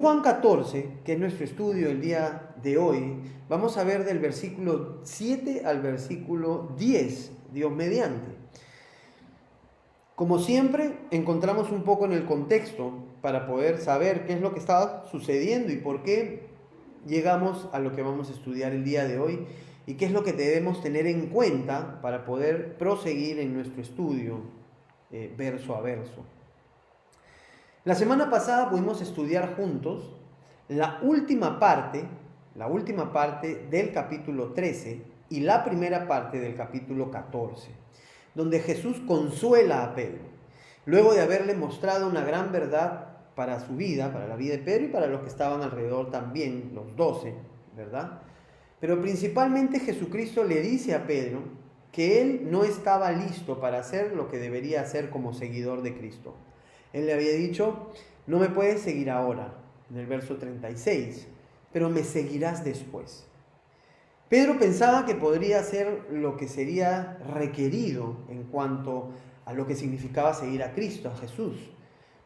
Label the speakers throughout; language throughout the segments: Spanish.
Speaker 1: Juan 14, que es nuestro estudio el día de hoy, vamos a ver del versículo 7 al versículo 10, Dios mediante. Como siempre, encontramos un poco en el contexto para poder saber qué es lo que estaba sucediendo y por qué llegamos a lo que vamos a estudiar el día de hoy y qué es lo que debemos tener en cuenta para poder proseguir en nuestro estudio verso a verso. La semana pasada pudimos estudiar juntos la última parte del capítulo 13 y la primera parte del capítulo 14, donde Jesús consuela a Pedro, luego de haberle mostrado una gran verdad para su vida, para la vida de Pedro y para los que estaban alrededor también, los 12, ¿verdad? Pero principalmente Jesucristo le dice a Pedro que él no estaba listo para hacer lo que debería hacer como seguidor de Cristo. Él le había dicho, no me puedes seguir ahora, en el verso 36, pero me seguirás después. Pedro pensaba que podría hacer lo que sería requerido en cuanto a lo que significaba seguir a Cristo, a Jesús,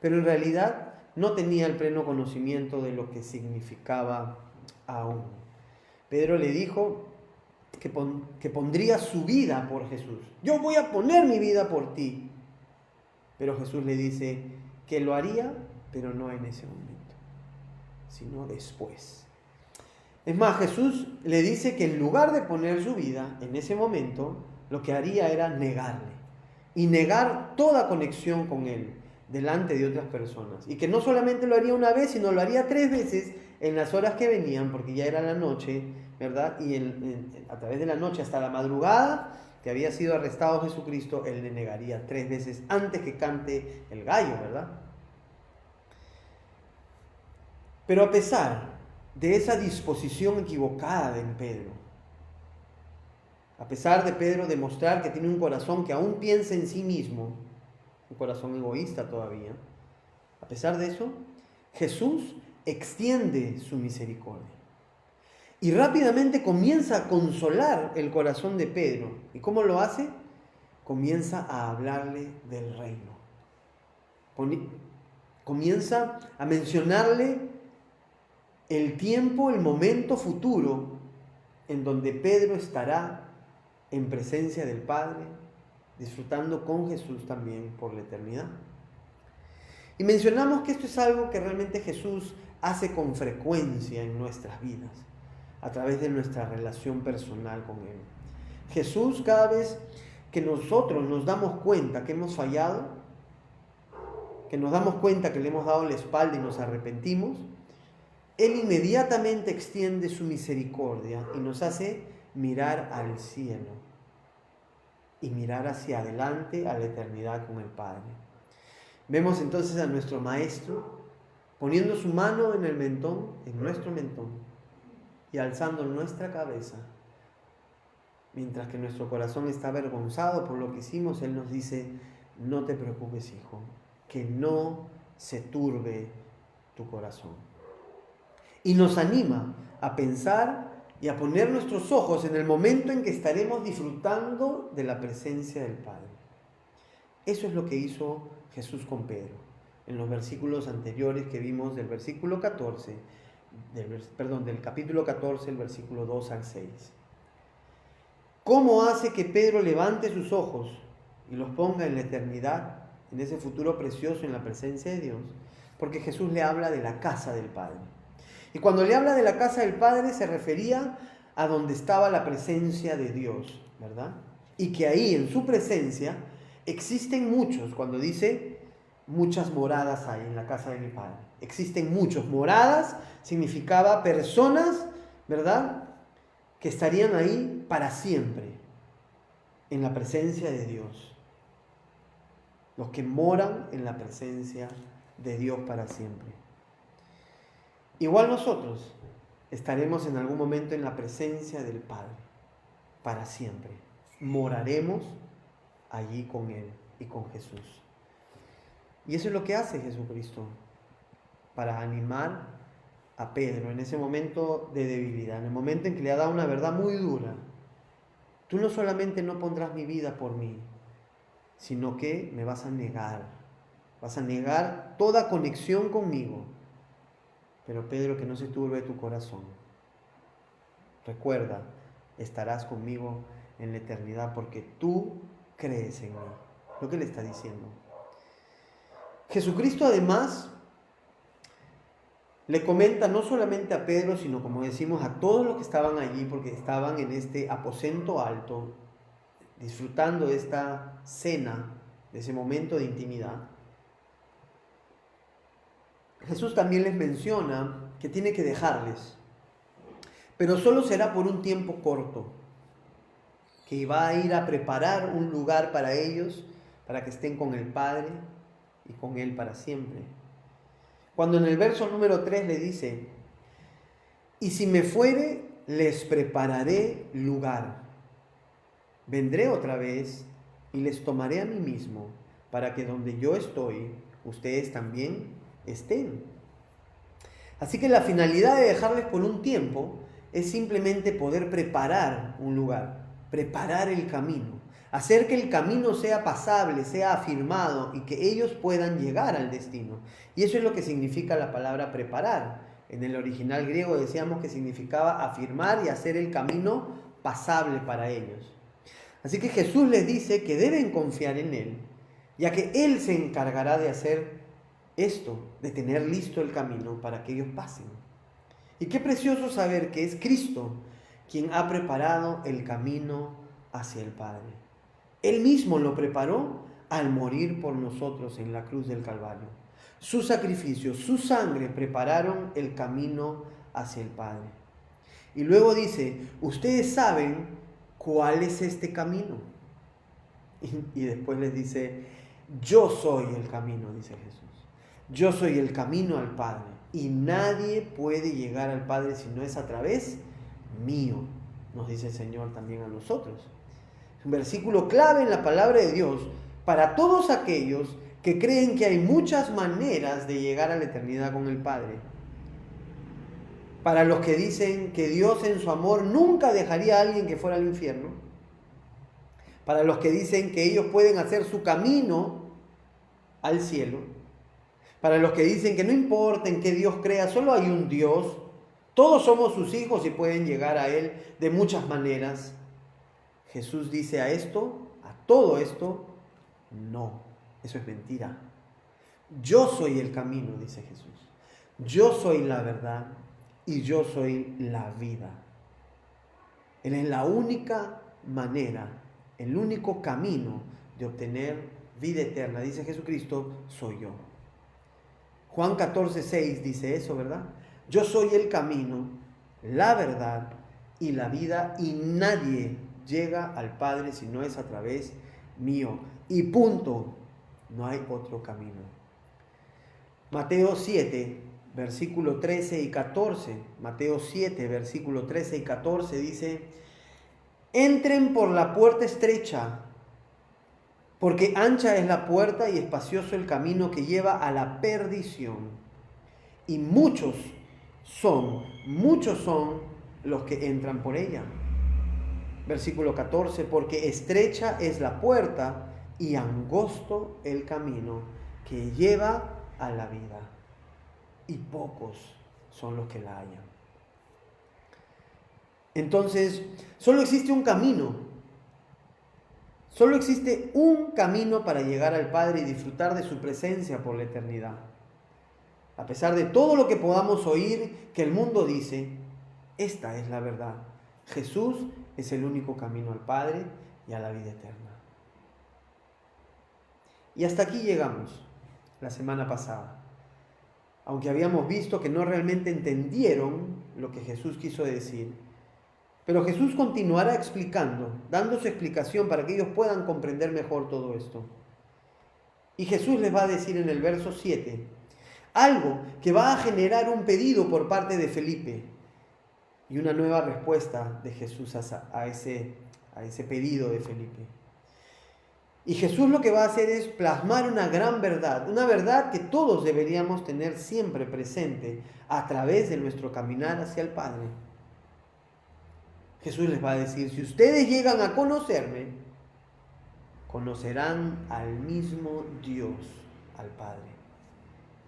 Speaker 1: pero en realidad no tenía el pleno conocimiento de lo que significaba aún. Pedro le dijo que pondría su vida por Jesús. Yo voy a poner mi vida por ti. Pero Jesús le dice que lo haría, pero no en ese momento, sino después. Es más, Jesús le dice que en lugar de poner su vida en ese momento, lo que haría era negarle y negar toda conexión con él delante de otras personas. Y que no solamente lo haría una vez, sino lo haría 3 veces en las horas que venían, porque ya era la noche, ¿verdad? Y a través de la noche hasta la madrugada que había sido arrestado Jesucristo, él le negaría 3 veces antes que cante el gallo, ¿verdad? Pero a pesar de esa disposición equivocada de Pedro, a pesar de Pedro demostrar que tiene un corazón que aún piensa en sí mismo, un corazón egoísta todavía, a pesar de eso, Jesús extiende su misericordia. Y rápidamente comienza a consolar el corazón de Pedro. ¿Y cómo lo hace? Comienza a hablarle del reino. Comienza a mencionarle el tiempo, el momento futuro en donde Pedro estará en presencia del Padre, disfrutando con Jesús también por la eternidad. Y mencionamos que esto es algo que realmente Jesús hace con frecuencia en nuestras vidas, a través de nuestra relación personal con Él. Jesús, cada vez que nosotros nos damos cuenta que hemos fallado, que nos damos cuenta que le hemos dado la espalda y nos arrepentimos, Él inmediatamente extiende su misericordia y nos hace mirar al cielo y mirar hacia adelante a la eternidad con el Padre. Vemos entonces a nuestro Maestro poniendo su mano en el mentón, en nuestro mentón, y alzando nuestra cabeza. Mientras que nuestro corazón está avergonzado por lo que hicimos, Él nos dice, no te preocupes, hijo, que no se turbe tu corazón. Y nos anima a pensar y a poner nuestros ojos en el momento en que estaremos disfrutando de la presencia del Padre. Eso es lo que hizo Jesús con Pedro. En los versículos anteriores que vimos del versículo 14, del capítulo 14, el versículo 2 al 6. ¿Cómo hace que Pedro levante sus ojos y los ponga en la eternidad, en ese futuro precioso en la presencia de Dios? Porque Jesús le habla de la casa del Padre. Y cuando le habla de la casa del Padre se refería a donde estaba la presencia de Dios, ¿verdad? Y que ahí en su presencia existen muchos, cuando dice muchas moradas hay en la casa de mi Padre. Existen muchos. Moradas significaba personas, ¿verdad?, que estarían ahí para siempre, en la presencia de Dios. Los que moran en la presencia de Dios para siempre. Igual nosotros estaremos en algún momento en la presencia del Padre, para siempre. Moraremos allí con Él y con Jesús. Y eso es lo que hace Jesucristo, para animar a Pedro en ese momento de debilidad, en el momento en que le ha dado una verdad muy dura. Tú no solamente no pondrás mi vida por mí, sino que me vas a negar toda conexión conmigo. Pero Pedro, que no se turbe tu corazón. Recuerda, estarás conmigo en la eternidad porque tú crees en mí. Lo que le está diciendo. Jesucristo además le comenta no solamente a Pedro, sino como decimos a todos los que estaban allí, porque estaban en este aposento alto, disfrutando de esta cena, de ese momento de intimidad. Jesús también les menciona que tiene que dejarles, pero solo será por un tiempo corto, que va a ir a preparar un lugar para ellos, para que estén con el Padre y con Él para siempre. Cuando en el verso número 3 le dice, y si me fuere, les prepararé lugar. Vendré otra vez y les tomaré a mí mismo, para que donde yo estoy, ustedes también estén. Así que la finalidad de dejarles por un tiempo es simplemente poder preparar un lugar, preparar el camino, hacer que el camino sea pasable, sea afirmado y que ellos puedan llegar al destino. Y eso es lo que significa la palabra preparar. En el original griego decíamos que significaba afirmar y hacer el camino pasable para ellos. Así que Jesús les dice que deben confiar en Él, ya que Él se encargará de hacer esto, de tener listo el camino para que ellos pasen. Y qué precioso saber que es Cristo quien ha preparado el camino hacia el Padre. Él mismo lo preparó al morir por nosotros en la cruz del Calvario. Su sacrificio, su sangre prepararon el camino hacia el Padre. Y luego dice, ustedes saben cuál es este camino. Y después les dice, yo soy el camino, dice Jesús. Yo soy el camino al Padre y nadie puede llegar al Padre si no es a través mío, nos dice el Señor también a nosotros. Es un versículo clave en la palabra de Dios para todos aquellos que creen que hay muchas maneras de llegar a la eternidad con el Padre. Para los que dicen que Dios en su amor nunca dejaría a alguien que fuera al infierno. Para los que dicen que ellos pueden hacer su camino al cielo. Para los que dicen que no importa en qué Dios crea, solo hay un Dios. Todos somos sus hijos y pueden llegar a Él de muchas maneras. Jesús dice a todo esto, no, eso es mentira. Yo soy el camino, dice Jesús. Yo soy la verdad y yo soy la vida. Él es la única manera, el único camino de obtener vida eterna. Dice Jesucristo, soy yo. Juan 14:6 dice eso, ¿verdad? Yo soy el camino, la verdad y la vida y nadie llega al Padre si no es a través mío. Y punto, no hay otro camino. Mateo 7, versículo 13 y 14. Mateo 7, versículo 13 y 14 dice, entren por la puerta estrecha, porque ancha es la puerta y espacioso el camino que lleva a la perdición. Y muchos son los que entran por ella. Versículo 14, porque estrecha es la puerta y angosto el camino que lleva a la vida. Y pocos son los que la hallan. Entonces, solo existe un camino. Solo existe un camino para llegar al Padre y disfrutar de su presencia por la eternidad. A pesar de todo lo que podamos oír que el mundo dice, esta es la verdad. Jesús es el único camino al Padre y a la vida eterna. Y hasta aquí llegamos la semana pasada. Aunque habíamos visto que no realmente entendieron lo que Jesús quiso decir, pero Jesús continuará explicando, dando su explicación para que ellos puedan comprender mejor todo esto. Y Jesús les va a decir en el verso 7, algo que va a generar un pedido por parte de Felipe y una nueva respuesta de Jesús a ese pedido de Felipe. Y Jesús lo que va a hacer es plasmar una gran verdad, una verdad que todos deberíamos tener siempre presente a través de nuestro caminar hacia el Padre. Jesús les va a decir, si ustedes llegan a conocerme, conocerán al mismo Dios, al Padre.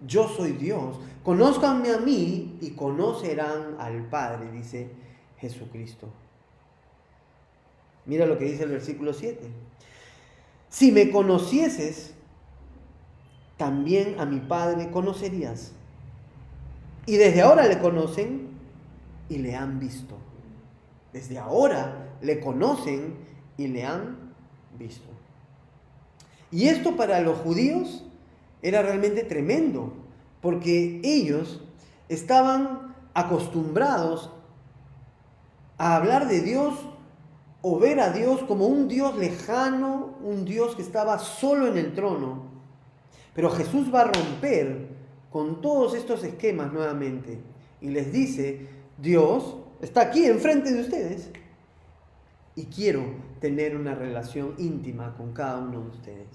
Speaker 1: Yo soy Dios. Conózcanme a mí y conocerán al Padre, dice Jesucristo. Mira lo que dice el versículo 7. Si me conocieses, también a mi Padre conocerías. Y desde ahora le conocen y le han visto. Desde ahora le conocen y le han visto. Y esto para los judíos era realmente tremendo, porque ellos estaban acostumbrados a hablar de Dios o ver a Dios como un Dios lejano, un Dios que estaba solo en el trono. Pero Jesús va a romper con todos estos esquemas nuevamente y les dice, Dios está aquí enfrente de ustedes y quiero tener una relación íntima con cada uno de ustedes.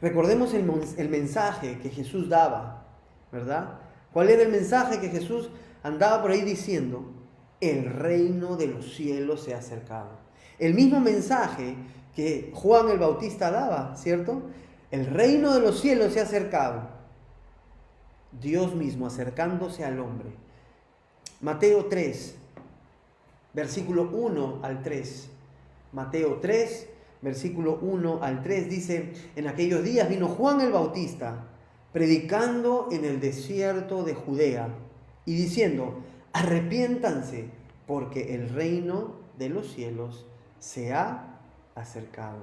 Speaker 1: Recordemos el mensaje que Jesús daba, ¿verdad? ¿Cuál era el mensaje que Jesús andaba por ahí diciendo? El reino de los cielos se ha acercado. El mismo mensaje que Juan el Bautista daba, ¿cierto? El reino de los cielos se ha acercado. Dios mismo acercándose al hombre. Mateo 3, versículo 1 al 3. Mateo 3, versículo 1 al 3 dice, en aquellos días vino Juan el Bautista, predicando en el desierto de Judea, y diciendo, arrepiéntanse, porque el reino de los cielos se ha acercado.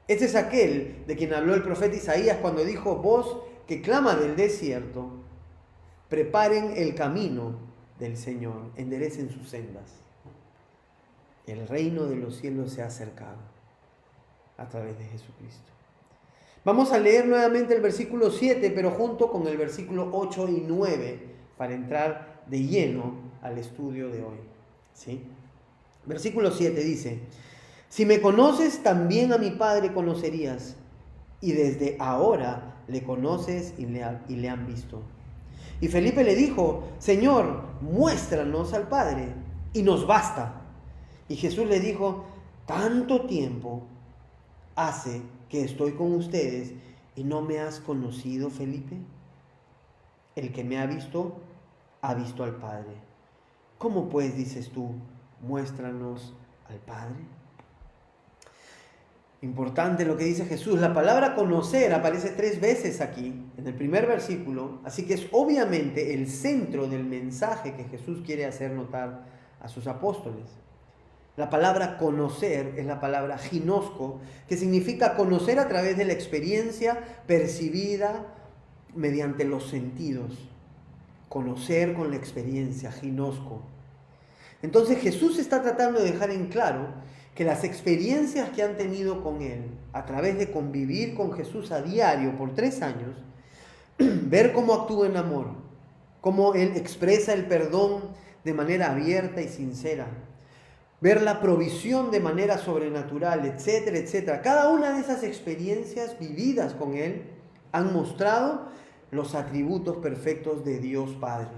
Speaker 1: Este es aquel de quien habló el profeta Isaías cuando dijo, voz que clama del desierto, preparen el camino del Señor, enderecen sus sendas. El reino de los cielos se ha acercado a través de Jesucristo. Vamos a leer nuevamente el versículo 7, pero junto con el versículo 8 y 9, para entrar de lleno al estudio de hoy. ¿Sí? Versículo 7 dice, si me conoces, también a mi Padre conocerías, y desde ahora le conoces y le han visto. Y Felipe le dijo, Señor, muéstranos al Padre, y nos basta. Y Jesús le dijo, tanto tiempo hace que estoy con ustedes y no me has conocido, Felipe. El que me ha visto al Padre. ¿Cómo pues dices tú, muéstranos al Padre? Importante lo que dice Jesús. La palabra conocer aparece 3 veces aquí, en el primer versículo, así que es obviamente el centro del mensaje que Jesús quiere hacer notar a sus apóstoles. La palabra conocer es la palabra ginosco, que significa conocer a través de la experiencia percibida mediante los sentidos. Conocer con la experiencia, ginosco. Entonces Jesús está tratando de dejar en claro que las experiencias que han tenido con Él, a través de convivir con Jesús a diario por 3 años, ver cómo actúa en amor, cómo Él expresa el perdón de manera abierta y sincera, ver la provisión de manera sobrenatural, etcétera, etcétera. Cada una de esas experiencias vividas con Él han mostrado los atributos perfectos de Dios Padre.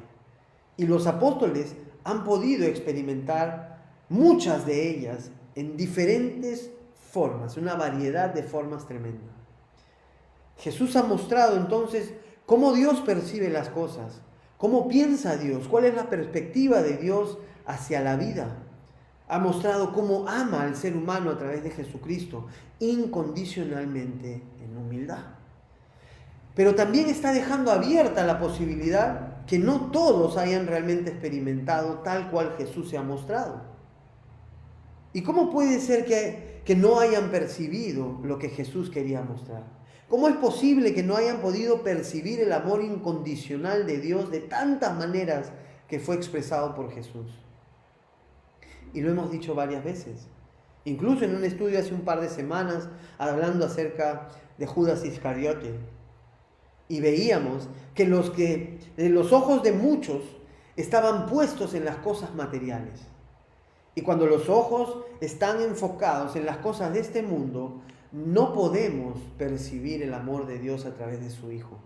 Speaker 1: Y los apóstoles han podido experimentar muchas de ellas en diferentes formas, una variedad de formas tremenda. Jesús ha mostrado entonces cómo Dios percibe las cosas, cómo piensa Dios, cuál es la perspectiva de Dios hacia la vida. Ha mostrado cómo ama al ser humano a través de Jesucristo, incondicionalmente en humildad. Pero también está dejando abierta la posibilidad que no todos hayan realmente experimentado tal cual Jesús se ha mostrado. ¿Y cómo puede ser que no hayan percibido lo que Jesús quería mostrar? ¿Cómo es posible que no hayan podido percibir el amor incondicional de Dios de tantas maneras que fue expresado por Jesús? Y lo hemos dicho varias veces. Incluso en un estudio hace un par de semanas, hablando acerca de Judas Iscariote. Y veíamos que los ojos de muchos estaban puestos en las cosas materiales. Y cuando los ojos están enfocados en las cosas de este mundo, no podemos percibir el amor de Dios a través de su Hijo.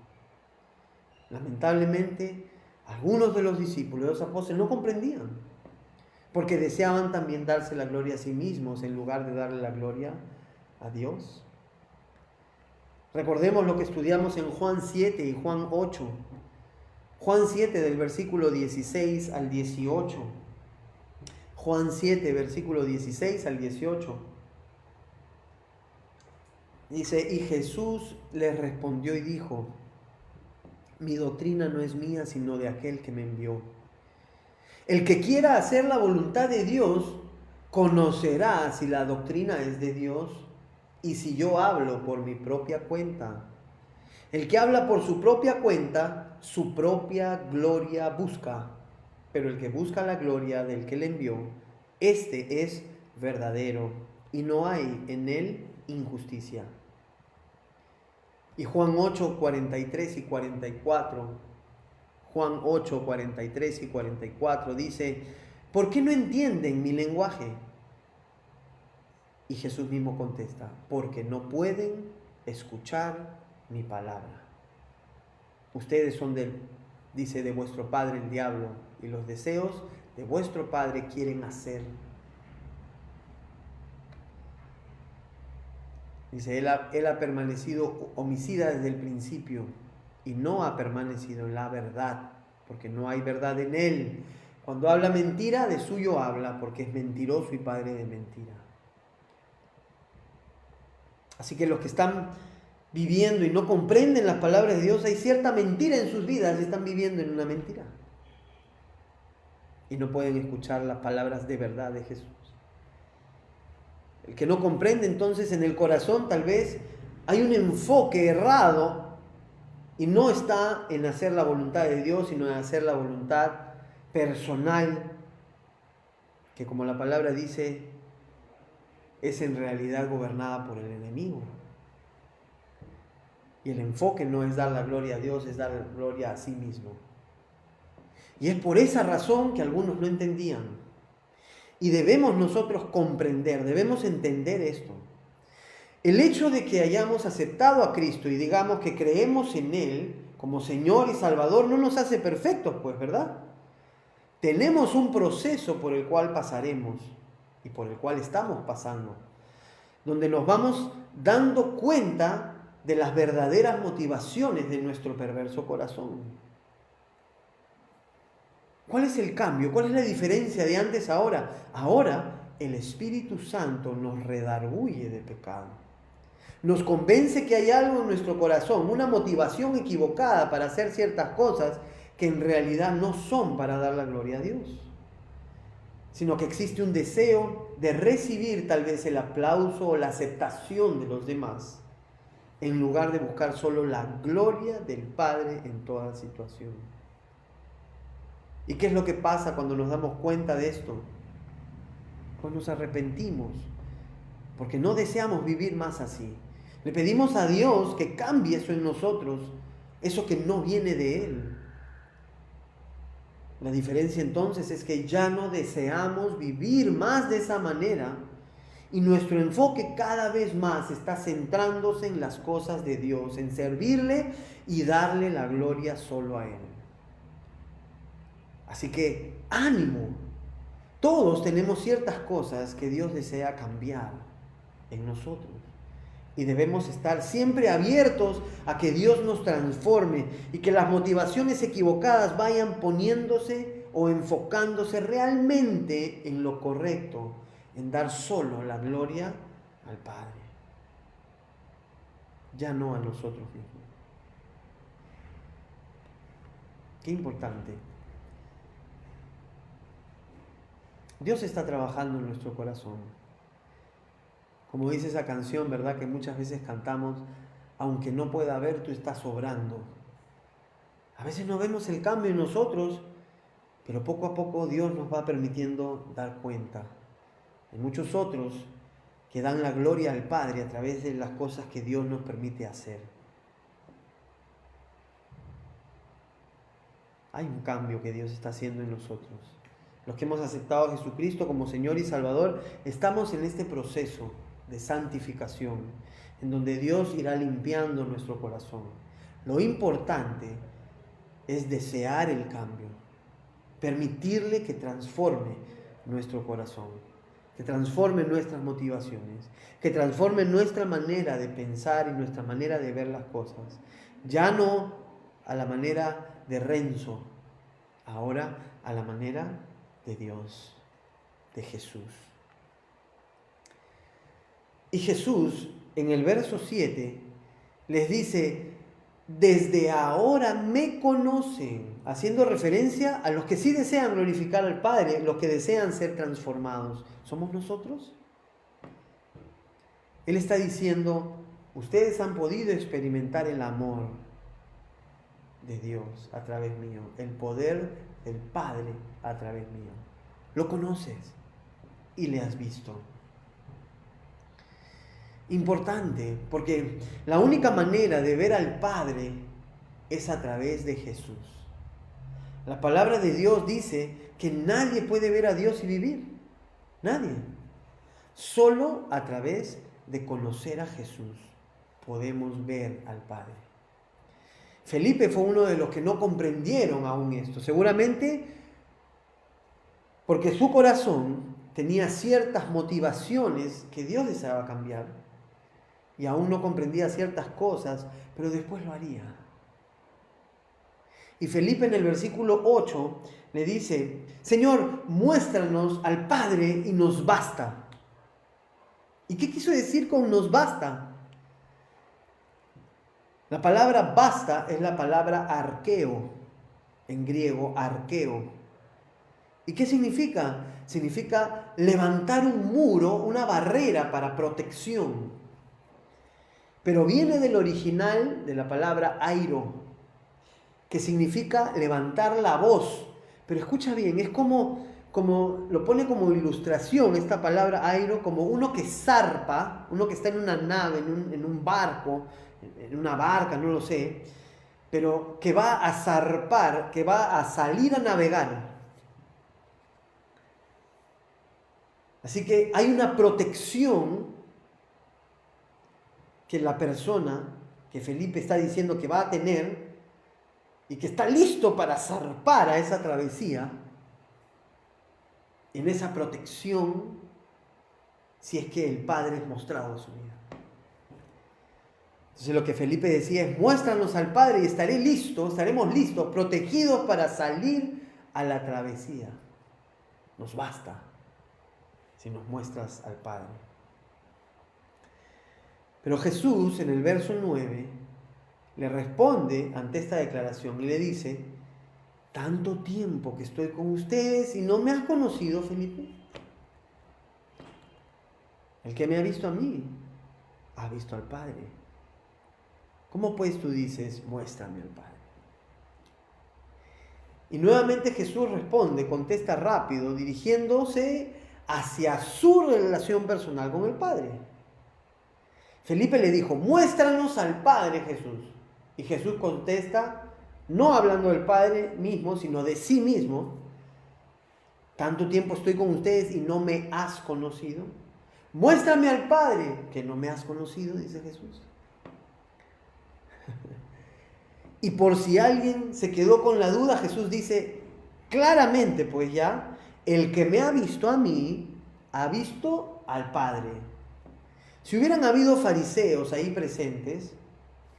Speaker 1: Lamentablemente, algunos de los discípulos, de los apóstoles, no comprendían, porque deseaban también darse la gloria a sí mismos en lugar de darle la gloria a Dios. Recordemos lo que estudiamos en Juan 7 y Juan 8. Juan 7 del versículo 16 al 18. Juan 7, versículo 16 al 18. Dice, y Jesús les respondió y dijo, mi doctrina no es mía, sino de aquel que me envió. El que quiera hacer la voluntad de Dios, conocerá si la doctrina es de Dios y si yo hablo por mi propia cuenta. El que habla por su propia cuenta, su propia gloria busca. Pero el que busca la gloria del que le envió, este es verdadero y no hay en él injusticia. Y Juan 8, 43 y 44, Juan 8, 43 y 44 dice, ¿por qué no entienden mi lenguaje? Y Jesús mismo contesta, porque no pueden escuchar mi palabra. Ustedes son dice, de vuestro padre el diablo, y los deseos de vuestro padre quieren hacer. Dice, él ha permanecido homicida desde el principio y no ha permanecido en la verdad, porque no hay verdad en él. Cuando habla mentira, de suyo habla, porque es mentiroso y padre de mentira. Así que los que están viviendo y no comprenden las palabras de Dios, hay cierta mentira en sus vidas, están viviendo en una mentira. Y no pueden escuchar las palabras de verdad de Jesús. El que no comprende, entonces en el corazón tal vez hay un enfoque errado y no está en hacer la voluntad de Dios, sino en hacer la voluntad personal, que como la palabra dice, es en realidad gobernada por el enemigo. Y el enfoque no es dar la gloria a Dios, es dar la gloria a sí mismo. Y es por esa razón que algunos no entendían. Y debemos nosotros comprender, debemos entender esto. El hecho de que hayamos aceptado a Cristo y digamos que creemos en Él como Señor y Salvador no nos hace perfectos, pues, ¿verdad? Tenemos un proceso por el cual pasaremos y por el cual estamos pasando, donde nos vamos dando cuenta de las verdaderas motivaciones de nuestro perverso corazón. ¿Cuál es el cambio? ¿Cuál es la diferencia de antes a ahora? Ahora el Espíritu Santo nos redarguye de pecado. Nos convence que hay algo en nuestro corazón, una motivación equivocada para hacer ciertas cosas que en realidad no son para dar la gloria a Dios, sino que existe un deseo de recibir tal vez el aplauso o la aceptación de los demás, en lugar de buscar solo la gloria del Padre en toda situación. ¿Y qué es lo que pasa cuando nos damos cuenta de esto? Pues nos arrepentimos, porque no deseamos vivir más así. Le pedimos a Dios que cambie eso en nosotros, eso que no viene de Él. La diferencia entonces es que ya no deseamos vivir más de esa manera y nuestro enfoque cada vez más está centrándose en las cosas de Dios, en servirle y darle la gloria solo a Él. Así que ánimo. Todos tenemos ciertas cosas que Dios desea cambiar en nosotros. Y debemos estar siempre abiertos a que Dios nos transforme y que las motivaciones equivocadas vayan poniéndose o enfocándose realmente en lo correcto, en dar solo la gloria al Padre, ya no a nosotros mismos. Qué importante. Dios está trabajando en nuestro corazón. Como dice esa canción, ¿verdad? Que muchas veces cantamos, aunque no pueda ver, tú estás obrando. A veces no vemos el cambio en nosotros, pero poco a poco Dios nos va permitiendo dar cuenta. Hay muchos otros que dan la gloria al Padre a través de las cosas que Dios nos permite hacer. Hay un cambio que Dios está haciendo en nosotros. Los que hemos aceptado a Jesucristo como Señor y Salvador, estamos en este proceso de santificación, en donde Dios irá limpiando nuestro corazón. Lo importante es desear el cambio, permitirle que transforme nuestro corazón, que transforme nuestras motivaciones, que transforme nuestra manera de pensar y nuestra manera de ver las cosas. Ya no a la manera de Renzo, ahora a la manera de Dios, de Jesús. Y Jesús, en el verso 7, les dice: desde ahora me conocen, haciendo referencia a los que sí desean glorificar al Padre, los que desean ser transformados. ¿Somos nosotros? Él está diciendo: ustedes han podido experimentar el amor de Dios a través mío, el poder del Padre a través mío. Lo conoces y le has visto. Importante, porque la única manera de ver al Padre es a través de Jesús. La palabra de Dios dice que nadie puede ver a Dios y vivir. Nadie. Solo a través de conocer a Jesús podemos ver al Padre. Felipe fue uno de los que no comprendieron aún esto. Seguramente porque su corazón tenía ciertas motivaciones que Dios deseaba cambiar. Y aún no comprendía ciertas cosas, pero después lo haría. Y Felipe en el versículo 8 le dice: Señor, muéstranos al Padre y nos basta. ¿Y qué quiso decir con nos basta? La palabra basta es la palabra arqueo, en griego arqueo. ¿Y qué significa? Significa levantar un muro, una barrera para protección. Pero viene del original de la palabra airo, que significa levantar la voz. Pero escucha bien, es como lo pone como ilustración esta palabra airo, como uno que zarpa, uno que está en una nave, en un barco, en una barca, no lo sé, pero que va a zarpar, que va a salir a navegar. Así que hay una protección que la persona que Felipe está diciendo que va a tener y que está listo para zarpar a esa travesía, en esa protección, si es que el Padre es mostrado en su vida. Entonces lo que Felipe decía es: muéstranos al Padre y estaremos listos, protegidos para salir a la travesía. Nos basta si nos muestras al Padre. Pero Jesús, en el verso 9, le responde ante esta declaración y le dice: ¿tanto tiempo que estoy con ustedes y no me has conocido, Felipe? El que me ha visto a mí, ha visto al Padre. ¿Cómo pues tú dices: muéstrame al Padre? Y nuevamente Jesús responde, contesta rápido, dirigiéndose hacia su relación personal con el Padre. Felipe le dijo: muéstranos al Padre, Jesús. Y Jesús contesta, no hablando del Padre mismo, sino de sí mismo: ¿tanto tiempo estoy con ustedes y no me has conocido? Muéstrame al Padre, que no me has conocido, dice Jesús. Y por si alguien se quedó con la duda, Jesús dice claramente, pues ya, el que me ha visto a mí, ha visto al Padre. Si hubieran habido fariseos ahí presentes,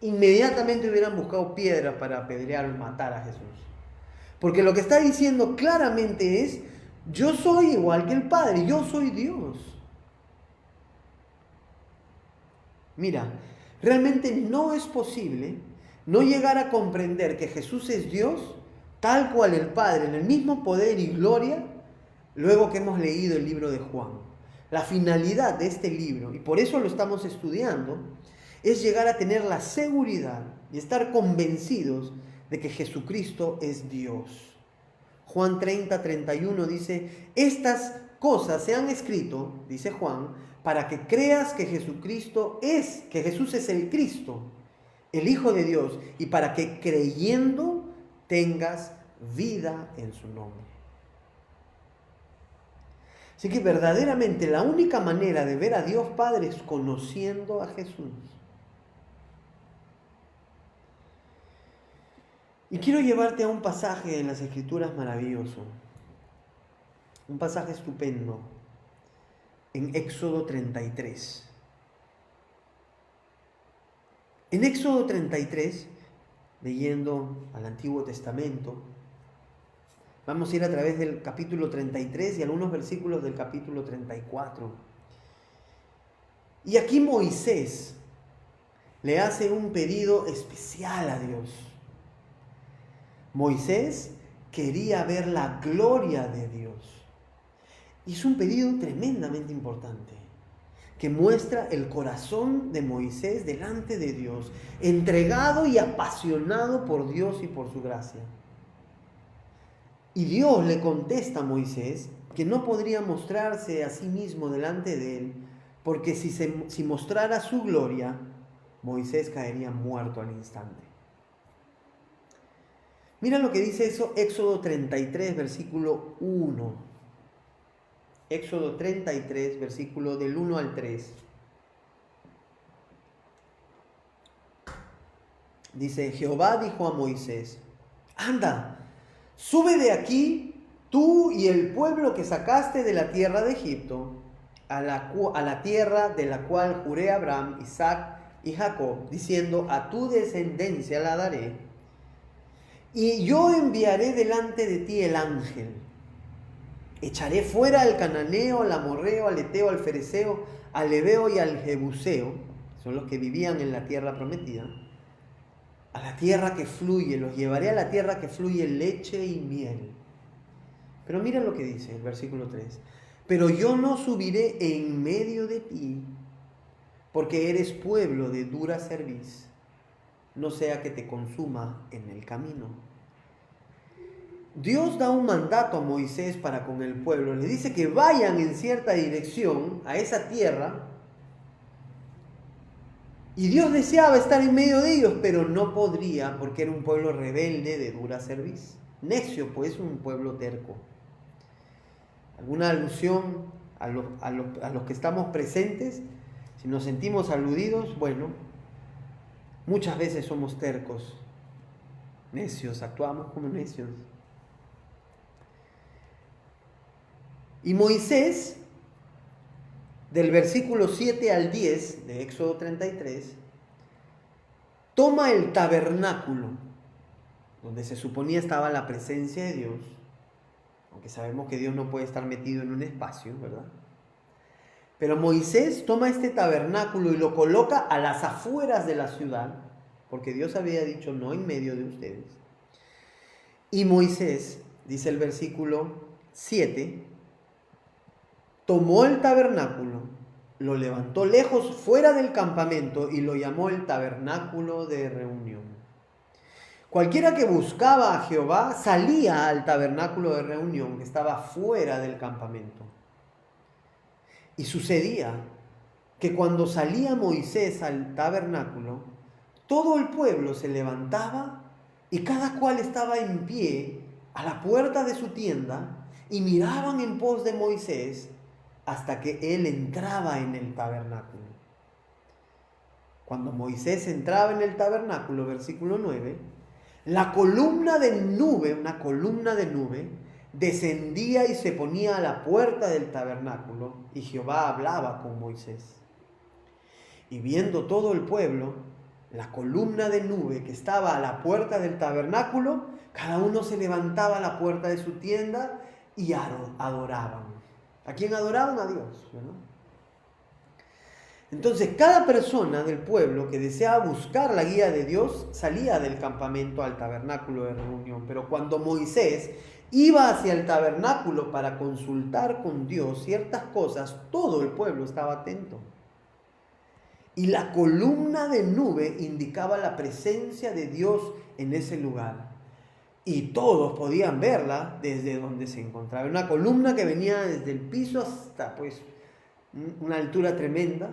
Speaker 1: inmediatamente hubieran buscado piedras para apedrear o matar a Jesús. Porque lo que está diciendo claramente es: yo soy igual que el Padre, yo soy Dios. Mira, realmente no es posible no llegar a comprender que Jesús es Dios, tal cual el Padre, en el mismo poder y gloria, luego que hemos leído el libro de Juan. La finalidad de este libro, y por eso lo estamos estudiando, es llegar a tener la seguridad y estar convencidos de que Jesucristo es Dios. Juan 30:31 dice: estas cosas se han escrito, dice Juan, para que creas que que Jesús es el Cristo, el Hijo de Dios, y para que creyendo tengas vida en su nombre. Así que verdaderamente la única manera de ver a Dios Padre es conociendo a Jesús. Y quiero llevarte a un pasaje en las Escrituras maravilloso, un pasaje estupendo. en Éxodo 33. En Éxodo 33, leyendo al Antiguo Testamento, vamos a ir a través del capítulo 33 y algunos versículos del capítulo 34. Y aquí Moisés le hace un pedido especial a Dios. Moisés quería ver la gloria de Dios. Y es un pedido tremendamente importante, que muestra el corazón de Moisés delante de Dios, entregado y apasionado por Dios y por su gracia. Y Dios le contesta a Moisés que no podría mostrarse a sí mismo delante de él, porque si mostrara su gloria, Moisés caería muerto al instante. Mira lo que dice eso, Éxodo 33, versículo 1. Éxodo 33, versículo del 1 al 3. Dice, Jehová dijo a Moisés, anda, sube de aquí tú y el pueblo que sacaste de la tierra de Egipto, a la tierra de la cual juré a Abraham, Isaac y Jacob, diciendo, a tu descendencia la daré, y yo enviaré delante de ti el ángel. Echaré fuera al cananeo, al amorreo, al eteo, al fereceo, al heveo y al jebuseo, son los que vivían en la tierra prometida, a la tierra que fluye, los llevaré a la tierra que fluye leche y miel. Pero mira lo que dice el versículo 3. Pero yo no subiré en medio de ti, porque eres pueblo de dura cerviz, no sea que te consuma en el camino. Dios da un mandato a Moisés para con el pueblo. Le dice que vayan en cierta dirección a esa tierra. Y Dios deseaba estar en medio de ellos, pero no podría porque era un pueblo rebelde de dura cerviz. Necio, pues, un pueblo terco. ¿Alguna alusión a los que estamos presentes? Si nos sentimos aludidos, bueno, muchas veces somos tercos, necios, actuamos como necios. Y Moisés, del versículo 7 al 10 de Éxodo 33, toma el tabernáculo, donde se suponía estaba la presencia de Dios, aunque sabemos que Dios no puede estar metido en un espacio, ¿verdad? Pero Moisés toma este tabernáculo y lo coloca a las afueras de la ciudad, porque Dios había dicho no en medio de ustedes. Y Moisés, dice el versículo 7, tomó el tabernáculo, lo levantó lejos fuera del campamento y lo llamó el tabernáculo de reunión. Cualquiera que buscaba a Jehová salía al tabernáculo de reunión que estaba fuera del campamento. Y sucedía que cuando salía Moisés al tabernáculo, todo el pueblo se levantaba y cada cual estaba en pie a la puerta de su tienda y miraban en pos de Moisés hasta que él entraba en el tabernáculo. Cuando Moisés entraba en el tabernáculo, versículo 9, la columna de nube, una columna de nube, descendía y se ponía a la puerta del tabernáculo, y Jehová hablaba con Moisés. Y viendo todo el pueblo, la columna de nube que estaba a la puerta del tabernáculo, cada uno se levantaba a la puerta de su tienda y adoraban. ¿A quién adoraban? A Dios, ¿verdad? Entonces, cada persona del pueblo que deseaba buscar la guía de Dios salía del campamento al tabernáculo de reunión. Pero cuando Moisés iba hacia el tabernáculo para consultar con Dios ciertas cosas, todo el pueblo estaba atento. Y la columna de nube indicaba la presencia de Dios en ese lugar. Y todos podían verla desde donde se encontraba. Una columna que venía desde el piso hasta pues una altura tremenda.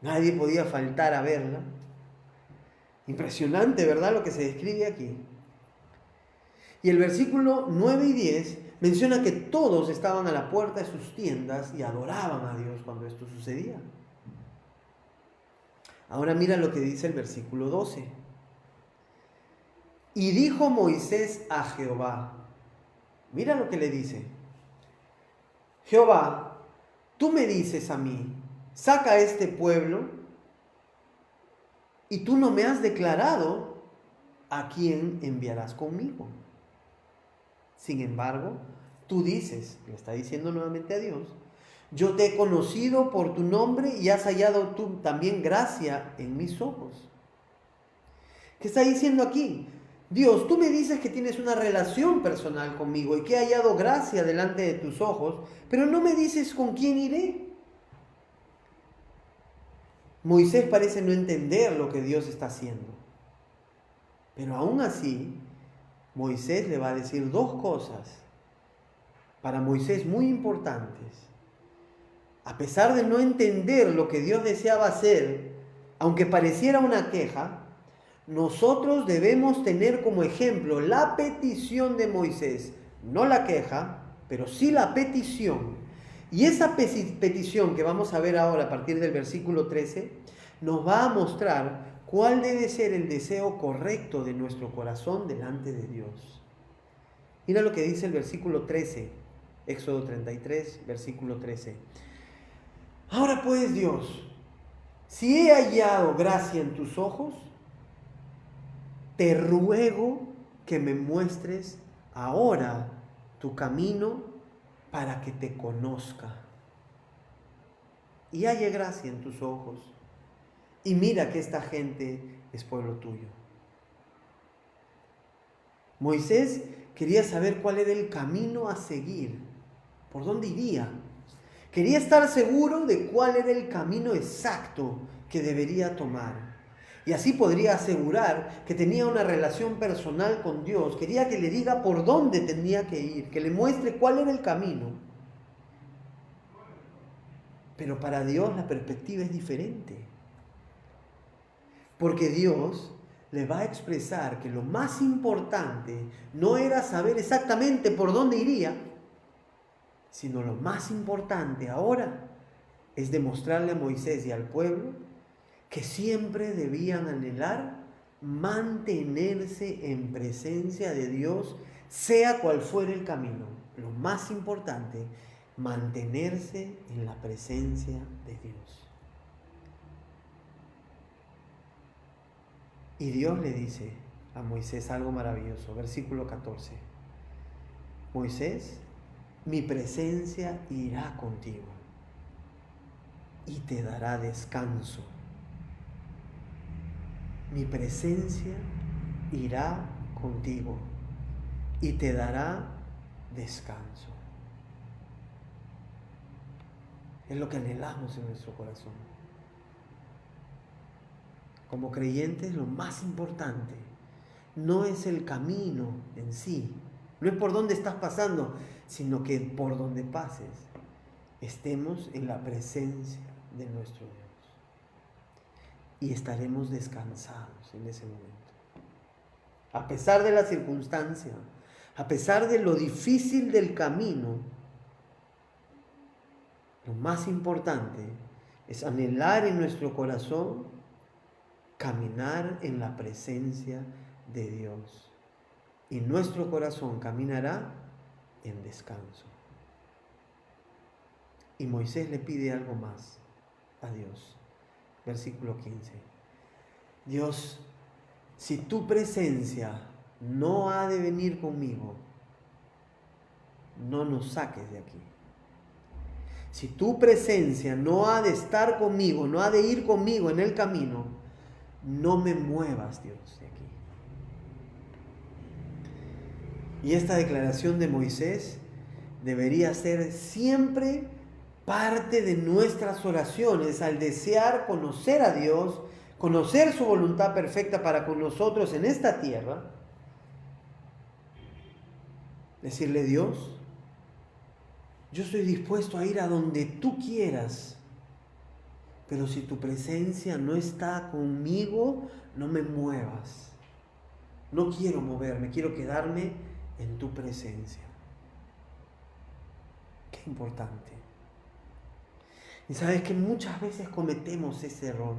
Speaker 1: Nadie podía faltar a verla. Impresionante, ¿verdad? Lo que se describe aquí. Y el versículo 9 y 10 menciona que todos estaban a la puerta de sus tiendas y adoraban a Dios cuando esto sucedía. Ahora mira lo que dice el versículo 12. Y dijo Moisés a Jehová, mira lo que le dice. Jehová, tú me dices a mí, saca a este pueblo, y tú no me has declarado a quién enviarás conmigo. Sin embargo, tú dices, le está diciendo nuevamente a Dios, yo te he conocido por tu nombre y has hallado tú también gracia en mis ojos. ¿Qué está diciendo aquí? Dios, tú me dices que tienes una relación personal conmigo y que he hallado gracia delante de tus ojos, pero no me dices con quién iré. Moisés parece no entender lo que Dios está haciendo. Pero aún así, Moisés le va a decir dos cosas para Moisés muy importantes. A pesar de no entender lo que Dios deseaba hacer, aunque pareciera una queja, nosotros debemos tener como ejemplo la petición de Moisés, no la queja, pero sí la petición. Y esa petición que vamos a ver ahora a partir del versículo 13, nos va a mostrar cuál debe ser el deseo correcto de nuestro corazón delante de Dios. Mira lo que dice el versículo 13, Éxodo 33, versículo 13. Ahora pues, Dios, si he hallado gracia en tus ojos, te ruego que me muestres ahora tu camino para que te conozca. Y halle gracia en tus ojos. Y mira que esta gente es pueblo tuyo. Moisés quería saber cuál era el camino a seguir, por dónde iría. Quería estar seguro de cuál era el camino exacto que debería tomar. Y así podría asegurar que tenía una relación personal con Dios. Quería que le diga por dónde tenía que ir, que le muestre cuál era el camino. Pero para Dios la perspectiva es diferente. Porque Dios le va a expresar que lo más importante no era saber exactamente por dónde iría, sino lo más importante ahora es demostrarle a Moisés y al pueblo que siempre debían anhelar mantenerse en presencia de Dios, sea cual fuera el camino. Lo más importante, mantenerse en la presencia de Dios. Y Dios le dice a Moisés algo maravilloso, versículo 14. Moisés, mi presencia irá contigo y te dará descanso. Mi presencia irá contigo y te dará descanso. Es lo que anhelamos en nuestro corazón. Como creyentes, lo más importante no es el camino en sí, no es por dónde estás pasando, sino que por donde pases, estemos en la presencia de nuestro Dios. Y estaremos descansados en ese momento. A pesar de la circunstancia, a pesar de lo difícil del camino, lo más importante es anhelar en nuestro corazón caminar en la presencia de Dios. Y nuestro corazón caminará en descanso. Y Moisés le pide algo más a Dios. Versículo 15. Dios, si tu presencia no ha de venir conmigo, no nos saques de aquí. Si tu presencia no ha de estar conmigo, no ha de ir conmigo en el camino, no me muevas, Dios, de aquí. Y esta declaración de Moisés debería ser siempre parte de nuestras oraciones al desear conocer a Dios, conocer su voluntad perfecta para con nosotros en esta tierra. Decirle, Dios, yo estoy dispuesto a ir a donde tú quieras, pero si tu presencia no está conmigo, no me muevas. No quiero moverme, quiero quedarme en tu presencia. Qué importante. Y sabes que muchas veces cometemos ese error.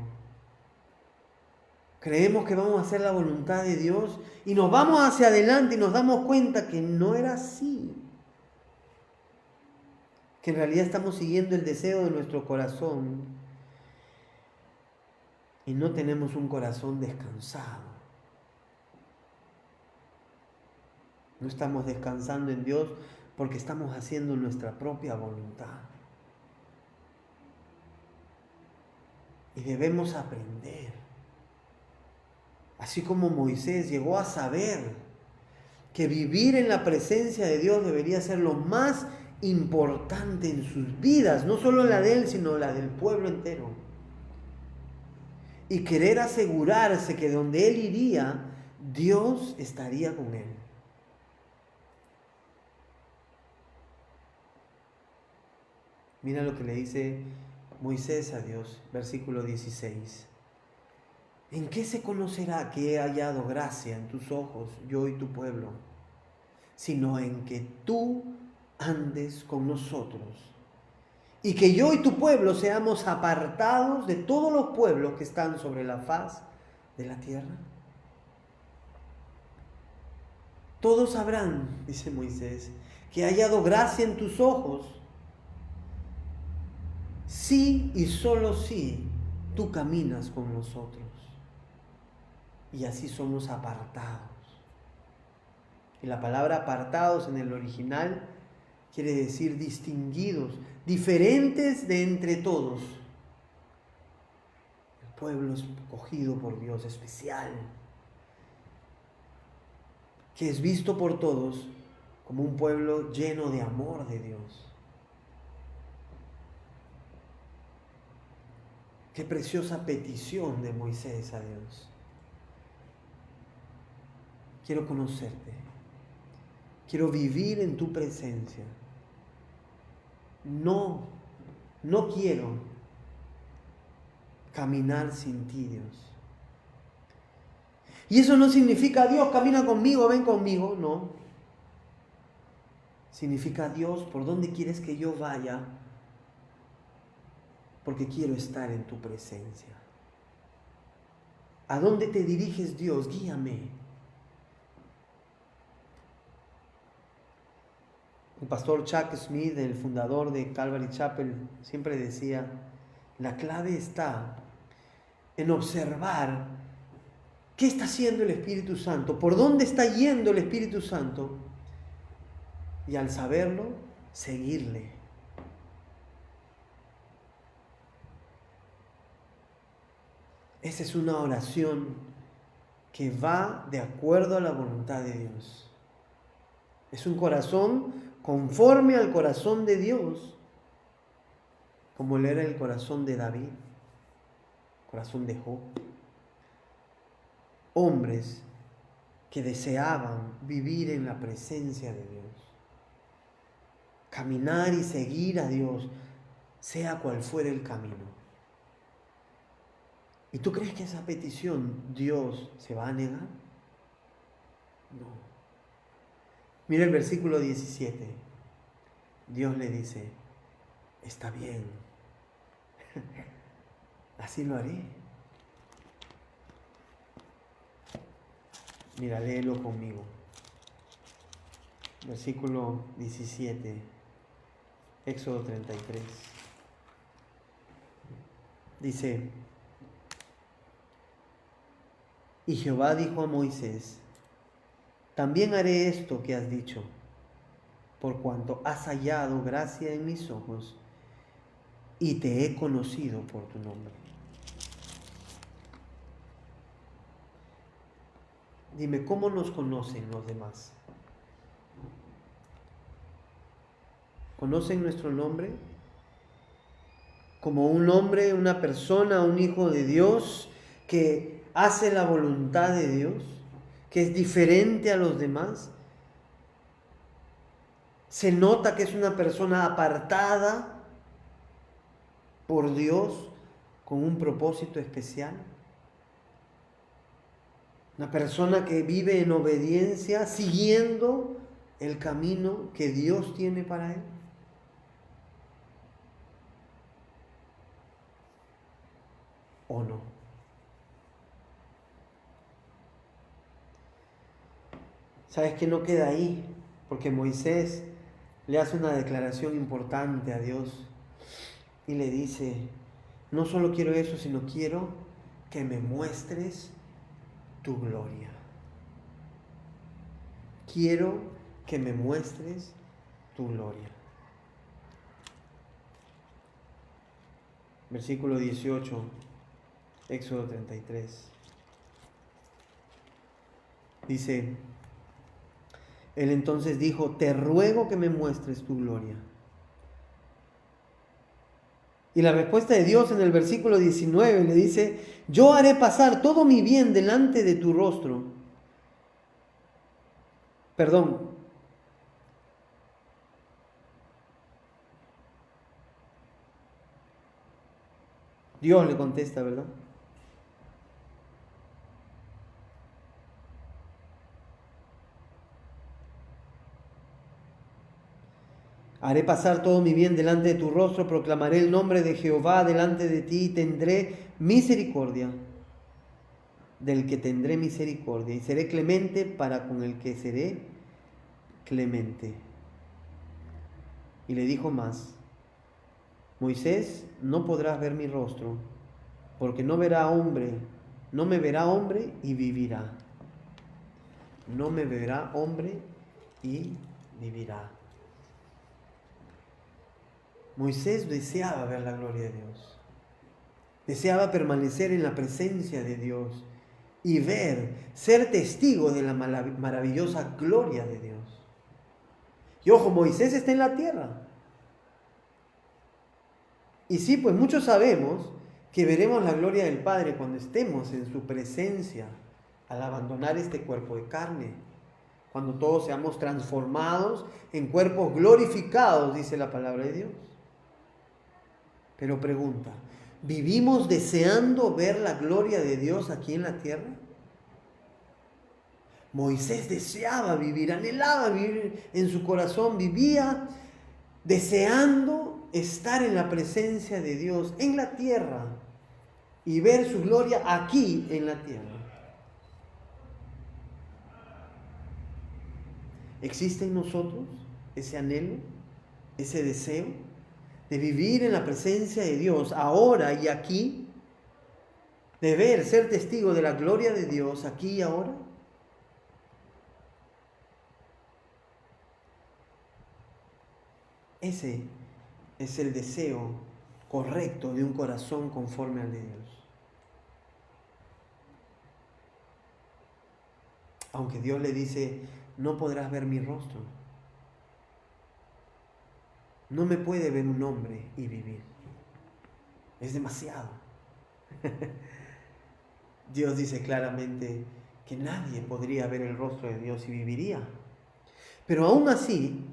Speaker 1: Creemos que vamos a hacer la voluntad de Dios y nos vamos hacia adelante y nos damos cuenta que no era así. que en realidad estamos siguiendo el deseo de nuestro corazón y no tenemos un corazón descansado. No estamos descansando en Dios porque estamos haciendo nuestra propia voluntad. Y debemos aprender. Así como Moisés llegó a saber que vivir en la presencia de Dios debería ser lo más importante en sus vidas, no solo la de él, sino la del pueblo entero. Y querer asegurarse que donde él iría, Dios estaría con él. Mira lo que le dice Moisés a Dios, versículo 16. ¿En qué se conocerá que he hallado gracia en tus ojos, yo y tu pueblo? Sino en que tú andes con nosotros y que yo y tu pueblo seamos apartados de todos los pueblos que están sobre la faz de la tierra. Todos sabrán, dice Moisés, que he hallado gracia en tus ojos, si y solo si tú caminas con nosotros. Y así somos apartados. Y la palabra apartados en el original quiere decir distinguidos, diferentes de entre todos. El pueblo escogido por Dios, especial, que es visto por todos como un pueblo lleno de amor de Dios. Qué preciosa petición de Moisés a Dios. Quiero conocerte. Quiero vivir en tu presencia. No quiero caminar sin ti, Dios. Y eso no significa, Dios, camina conmigo, ven conmigo. No. Significa, Dios, ¿por dónde quieres que yo vaya? Porque quiero estar en tu presencia. ¿A dónde te diriges, Dios? Guíame. El pastor Chuck Smith, el fundador de Calvary Chapel, siempre decía, la clave está en observar qué está haciendo el Espíritu Santo, por dónde está yendo el Espíritu Santo, y al saberlo, seguirle. Esa es una oración que va de acuerdo a la voluntad de Dios. Es un corazón conforme al corazón de Dios, como lo era el corazón de David, corazón de Job. Hombres que deseaban vivir en la presencia de Dios, caminar y seguir a Dios, sea cual fuera el camino. ¿Y tú crees que esa petición Dios se va a negar? No. Mira el versículo 17. Dios le dice, está bien, así lo haré. Mira, léelo conmigo. Versículo 17, Éxodo 33. Dice, y Jehová dijo a Moisés, también haré esto que has dicho, por cuanto has hallado gracia en mis ojos y te he conocido por tu nombre. Dime, ¿cómo nos conocen los demás? ¿Conocen nuestro nombre? Como un hombre, una persona, un hijo de Dios que hace la voluntad de Dios, que es diferente a los demás. Se nota que es una persona apartada por Dios con un propósito especial. Una persona que vive en obediencia, siguiendo el camino que Dios tiene para él. ¿O no? ¿Sabes que no queda ahí? Porque Moisés le hace una declaración importante a Dios y le dice, no solo quiero eso, sino quiero que me muestres tu gloria. Quiero que me muestres tu gloria. Versículo 18, Éxodo 33. Dice, él entonces dijo, te ruego que me muestres tu gloria. Y la respuesta de Dios en el versículo 19 le dice, yo haré pasar todo mi bien delante de tu rostro. Perdón. Dios le contesta, ¿verdad? Haré pasar todo mi bien delante de tu rostro, proclamaré el nombre de Jehová delante de ti y tendré misericordia del que tendré misericordia y seré clemente para con el que seré clemente. Y le dijo más, Moisés, no podrás ver mi rostro, porque no me verá hombre y vivirá. No me verá hombre y vivirá. Moisés deseaba ver la gloria de Dios. Deseaba permanecer en la presencia de Dios y ser testigo de la maravillosa gloria de Dios. Y ojo, Moisés está en la tierra. Y sí, pues muchos sabemos que veremos la gloria del Padre cuando estemos en su presencia al abandonar este cuerpo de carne. Cuando todos seamos transformados en cuerpos glorificados, dice la palabra de Dios. Pero pregunta, ¿vivimos deseando ver la gloria de Dios aquí en la tierra? Moisés deseaba vivir, anhelaba vivir en su corazón, vivía deseando estar en la presencia de Dios en la tierra y ver su gloria aquí en la tierra. ¿Existe en nosotros ese anhelo, ese deseo de vivir en la presencia de Dios ahora y aquí? ¿De ser testigo de la gloria de Dios aquí y ahora? Ese es el deseo correcto de un corazón conforme al de Dios. Aunque Dios le dice, no podrás ver mi rostro. No me puede ver un hombre y vivir. Es demasiado. Dios dice claramente que nadie podría ver el rostro de Dios y viviría. Pero aún así,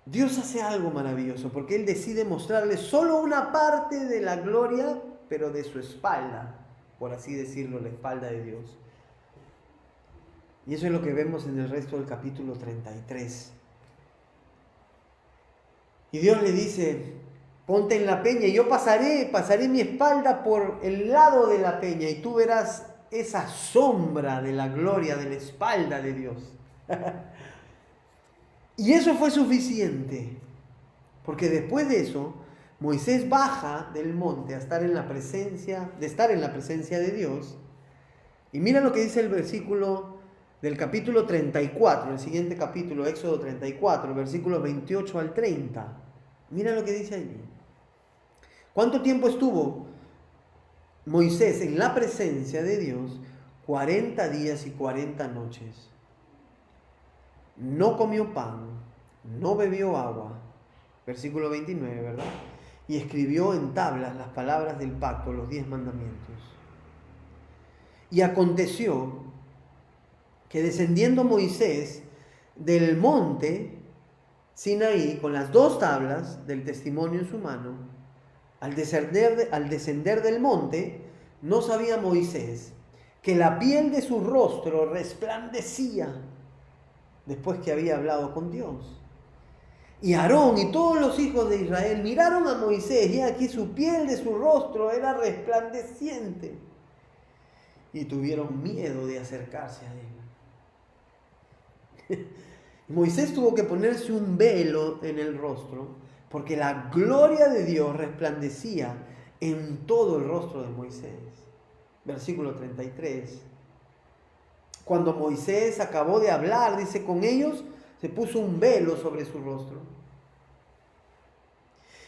Speaker 1: Dios hace algo maravilloso, porque Él decide mostrarle solo una parte de la gloria, pero de su espalda, por así decirlo, la espalda de Dios. Y eso es lo que vemos en el resto del capítulo 33. Y Dios le dice, ponte en la peña y yo pasaré mi espalda por el lado de la peña y tú verás esa sombra de la gloria de la espalda de Dios. Y eso fue suficiente, porque después de eso, Moisés baja del monte a estar en la presencia de Dios. Y mira lo que dice el versículo del capítulo 34, el siguiente capítulo, Éxodo 34, versículos 28 al 30. Mira lo que dice allí. ¿Cuánto tiempo estuvo Moisés en la presencia de Dios? 40 días y 40 noches. No comió pan, no bebió agua. Versículo 29, ¿verdad? Y escribió en tablas las palabras del pacto, los 10 mandamientos. Y aconteció que descendiendo Moisés del monte Sinaí con las 2 tablas del testimonio en su mano, al descender del monte, no sabía Moisés que la piel de su rostro resplandecía después que había hablado con Dios. Y Aarón y todos los hijos de Israel miraron a Moisés y aquí su piel de su rostro era resplandeciente. Y tuvieron miedo de acercarse a él. Moisés tuvo que ponerse un velo en el rostro porque la gloria de Dios resplandecía en todo el rostro de Moisés. Versículo 33. Cuando Moisés acabó de hablar, dice, con ellos se puso un velo sobre su rostro.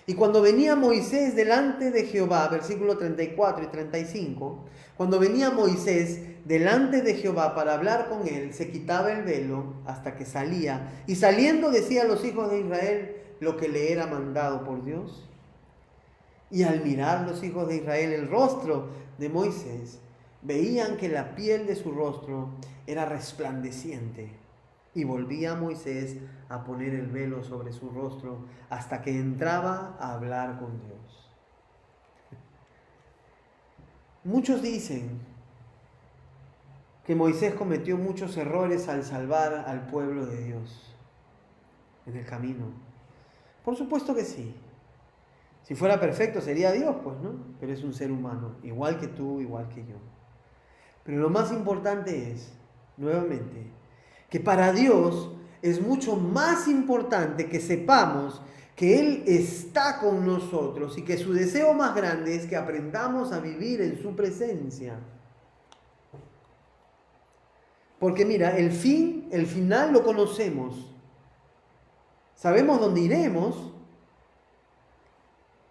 Speaker 1: Y cuando venía Moisés delante de Jehová, versículo 34 y 35, cuando venía Moisés delante de Jehová para hablar con él, se quitaba el velo hasta que salía. Y saliendo decía a los hijos de Israel lo que le era mandado por Dios. Y al mirar los hijos de Israel el rostro de Moisés, veían que la piel de su rostro era resplandeciente. Y volvía Moisés a poner el velo sobre su rostro hasta que entraba a hablar con Dios. Muchos dicen que Moisés cometió muchos errores al salvar al pueblo de Dios en el camino. Por supuesto que sí. Si fuera perfecto sería Dios, pues, ¿no? Pero es un ser humano, igual que tú, igual que yo. Pero lo más importante es, nuevamente, que para Dios es mucho más importante que sepamos que Él está con nosotros y que su deseo más grande es que aprendamos a vivir en su presencia. Porque mira, el final lo conocemos. Sabemos dónde iremos.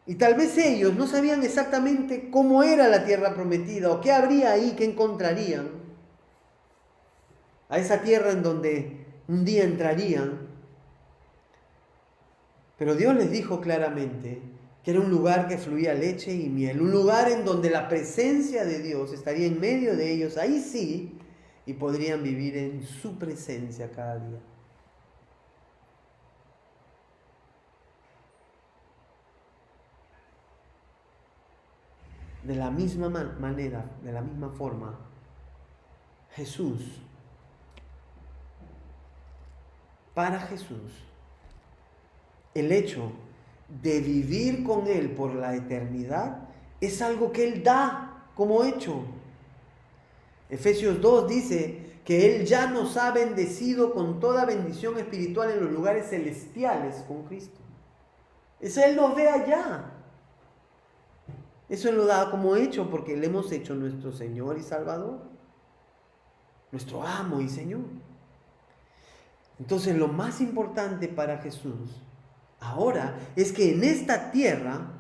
Speaker 1: Y tal vez ellos no sabían exactamente cómo era la tierra prometida o qué habría ahí, qué encontrarían. A esa tierra en donde un día entrarían. Pero Dios les dijo claramente que era un lugar que fluía leche y miel, un lugar en donde la presencia de Dios estaría en medio de ellos, ahí sí, y podrían vivir en su presencia cada día. De la misma manera, de la misma forma, para Jesús, el hecho de vivir con Él por la eternidad es algo que Él da como hecho. Efesios 2 dice que Él ya nos ha bendecido con toda bendición espiritual en los lugares celestiales con Cristo. Eso Él nos ve allá. Eso Él lo da como hecho porque le hemos hecho nuestro Señor y Salvador, nuestro amo y Señor. Entonces lo más importante para Jesús ahora es que en esta tierra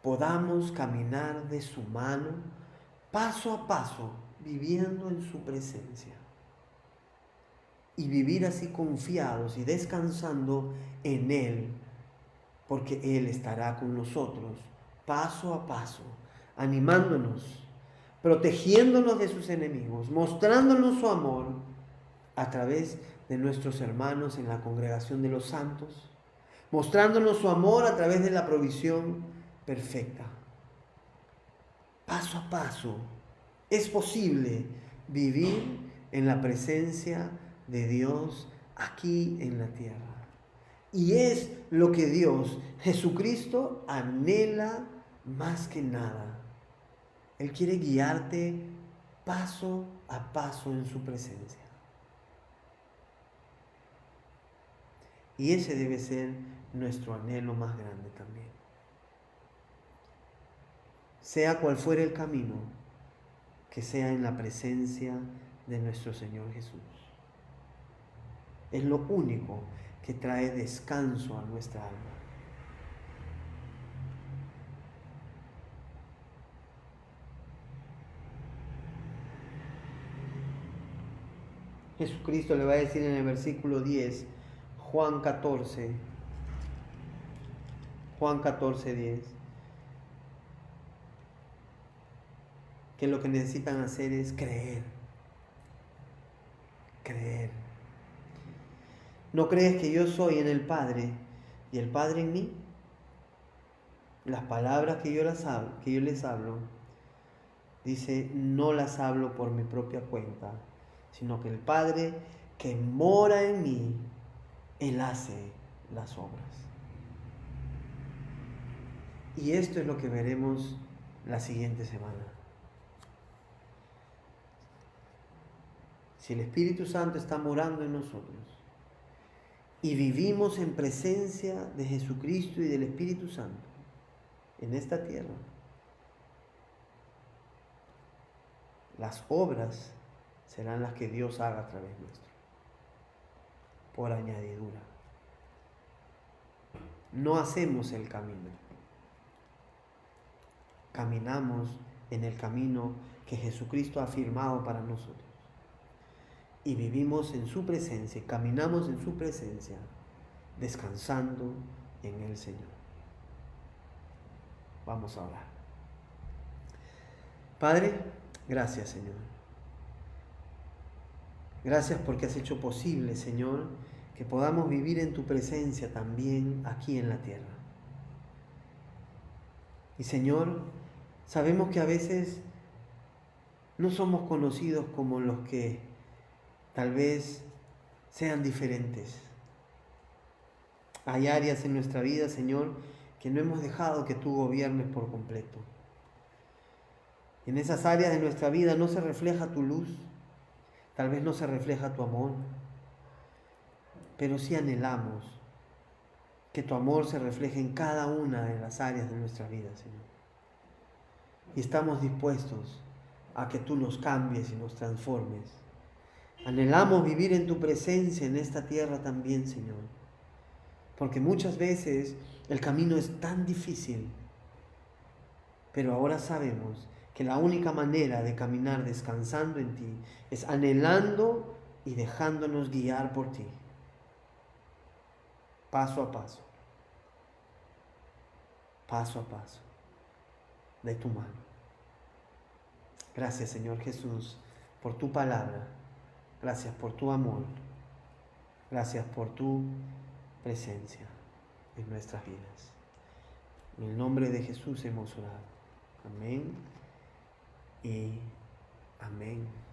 Speaker 1: podamos caminar de su mano, paso a paso, viviendo en su presencia. Y vivir así confiados y descansando en Él, porque Él estará con nosotros, paso a paso, animándonos, protegiéndonos de sus enemigos, mostrándonos su amor a través de nuestros hermanos en la congregación de los santos, mostrándonos su amor a través de la provisión perfecta. Paso a paso, es posible vivir en la presencia de Dios aquí en la tierra. Y es lo que Dios, Jesucristo, anhela más que nada. Él quiere guiarte paso a paso en su presencia. Y ese debe ser nuestro anhelo más grande también. Sea cual fuere el camino, que sea en la presencia de nuestro Señor Jesús. Es lo único que trae descanso a nuestra alma. Jesucristo le va a decir en el versículo 10, Juan 14, 10, que lo que necesitan hacer es creer. ¿No crees que yo soy en el Padre y el Padre en mí? Las palabras que yo les hablo, dice, no las hablo por mi propia cuenta, sino que el Padre que mora en mí, Él hace las obras. Y esto es lo que veremos la siguiente semana. Si el Espíritu Santo está morando en nosotros, y vivimos en presencia de Jesucristo y del Espíritu Santo en esta tierra, las obras serán las que Dios haga a través nuestro, por añadidura. No hacemos el camino, caminamos en el camino que Jesucristo ha firmado para nosotros. Y vivimos en su presencia, caminamos en su presencia, descansando en el Señor. Vamos a orar. Padre, gracias, Señor. Gracias porque has hecho posible, Señor, que podamos vivir en tu presencia también aquí en la tierra. Y Señor, sabemos que a veces no somos conocidos como los que tal vez sean diferentes. Hay áreas en nuestra vida, Señor, que no hemos dejado que tú gobiernes por completo. En esas áreas de nuestra vida no se refleja tu luz, tal vez no se refleja tu amor, pero sí anhelamos que tu amor se refleje en cada una de las áreas de nuestra vida, Señor. Y estamos dispuestos a que tú nos cambies y nos transformes. Anhelamos vivir en tu presencia en esta tierra también, Señor. Porque muchas veces el camino es tan difícil, pero ahora sabemos que la única manera de caminar descansando en ti es anhelando y dejándonos guiar por ti, paso a paso, paso a paso, de tu mano. Gracias, Señor Jesús, por tu palabra. Gracias por tu amor. Gracias por tu presencia en nuestras vidas. En el nombre de Jesús hemos orado. Amén y amén.